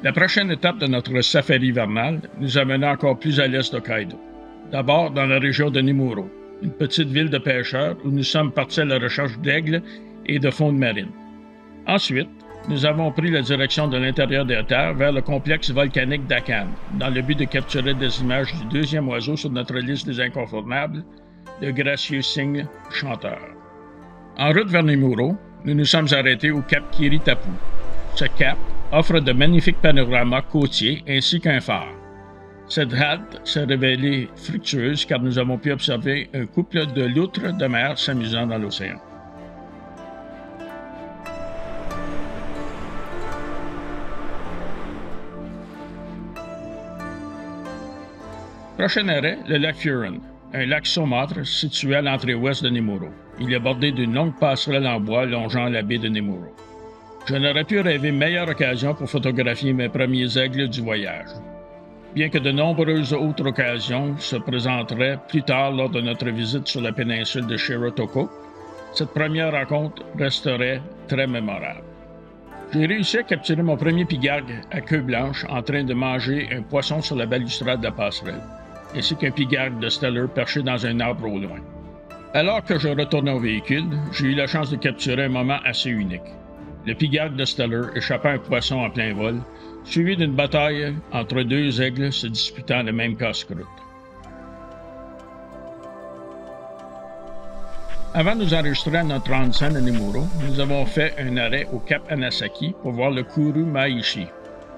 La prochaine étape de notre safari hivernal nous amena encore plus à l'est d'Hokkaido. D'abord dans la région de Nemuro, une petite ville de pêcheurs où nous sommes partis à la recherche d'aigles et de faune marine. Ensuite, nous avons pris la direction de l'intérieur des terres vers le complexe volcanique d'Akan, dans le but de capturer des images du deuxième oiseau sur notre liste des incontournables, le gracieux cygne chanteur. En route vers Nemuro, nous nous sommes arrêtés au cap Kiritapu. Ce cap offre de magnifiques panoramas côtiers ainsi qu'un phare. Cette halte s'est révélée fructueuse car nous avons pu observer un couple de loutres de mer s'amusant dans l'océan. Prochain arrêt, le lac Furen, un lac saumâtre situé à l'entrée ouest de Nemuro. Il est bordé d'une longue passerelle en bois longeant la baie de Nemuro. Je n'aurais pu rêver meilleure occasion pour photographier mes premiers aigles du voyage. Bien que de nombreuses autres occasions se présenteraient plus tard lors de notre visite sur la péninsule de Shirotoko, cette première rencontre resterait très mémorable. J'ai réussi à capturer mon premier pigargue à queue blanche en train de manger un poisson sur la balustrade de la passerelle, ainsi qu'un pigargue de Steller perché dans un arbre au loin. Alors que je retournais au véhicule, j'ai eu la chance de capturer un moment assez unique. Le pigargue de Steller échappa un poisson en plein vol, suivi d'une bataille entre deux aigles se disputant le même casse-croûte. Avant de nous enregistrer à notre onsen à Nemuro, nous avons fait un arrêt au cap Anasaki pour voir le Kuru Maishi,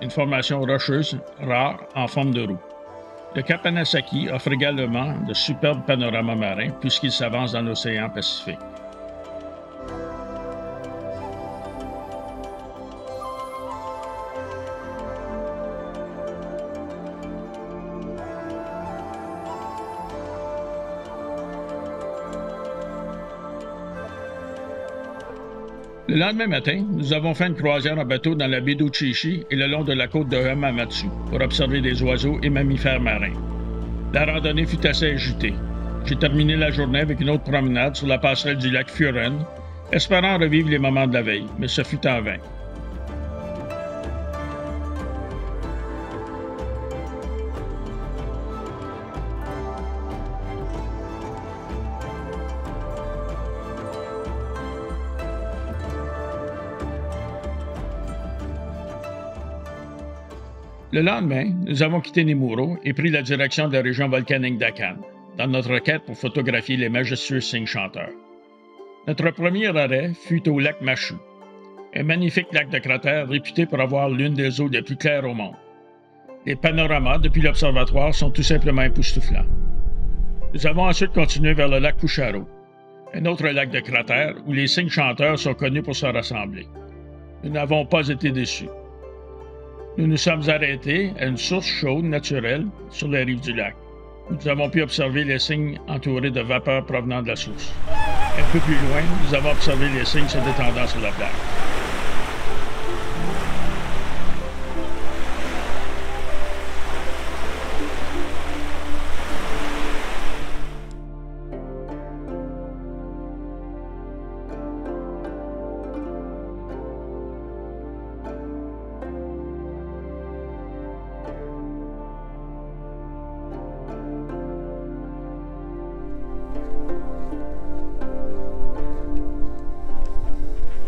une formation rocheuse rare en forme de roue. Le cap Anasaki offre également de superbes panoramas marins puisqu'il s'avance dans l'océan Pacifique. Le lendemain matin, nous avons fait une croisière en bateau dans la baie d'Uchishi et le long de la côte de Hamamatsu pour observer des oiseaux et mammifères marins. La randonnée fut assez agitée. J'ai terminé la journée avec une autre promenade sur la passerelle du lac Furen, espérant revivre les moments de la veille, mais ce fut en vain. Le lendemain, nous avons quitté Nemuro et pris la direction de la région volcanique d'Akan, dans notre quête pour photographier les majestueux cygnes chanteurs. Notre premier arrêt fut au lac Mashu, un magnifique lac de cratère réputé pour avoir l'une des eaux les plus claires au monde. Les panoramas depuis l'observatoire sont tout simplement époustouflants. Nous avons ensuite continué vers le lac Kusharo, un autre lac de cratère où les cygnes chanteurs sont connus pour se rassembler. Nous n'avons pas été déçus. Nous nous sommes arrêtés à une source chaude naturelle sur les rives du lac. Nous avons pu observer les cygnes entourés de vapeur provenant de la source. Un peu plus loin, nous avons observé les cygnes se détendant sur la plage.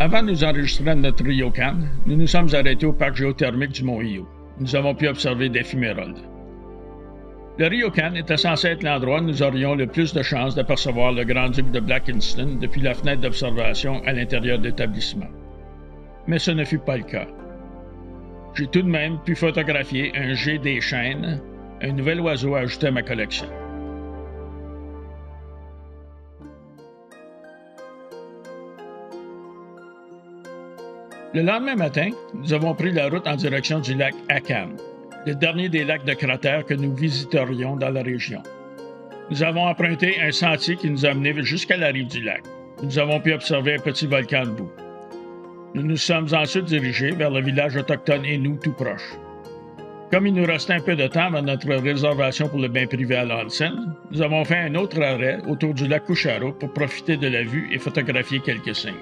Avant de nous enregistrer à notre ryokan, nous nous sommes arrêtés au parc géothermique du mont Iyo. Nous avons pu observer des fumérolles. Le ryokan était censé être l'endroit où nous aurions le plus de chances d'apercevoir le grand-duc de Blakiston depuis la fenêtre d'observation à l'intérieur de l'établissement. Mais ce ne fut pas le cas. J'ai tout de même pu photographier un jet des chênes, un nouvel oiseau ajouté à ma collection. Le lendemain matin, nous avons pris la route en direction du lac Akan, le dernier des lacs de cratère que nous visiterions dans la région. Nous avons emprunté un sentier qui nous a menés jusqu'à la rive du lac. Nous avons pu observer un petit volcan debout. Nous nous sommes ensuite dirigés vers le village autochtone Innu tout proche. Comme il nous restait un peu de temps avant notre réservation pour le bain privé à l'onsen, nous avons fait un autre arrêt autour du lac Kusharo pour profiter de la vue et photographier quelques cygnes.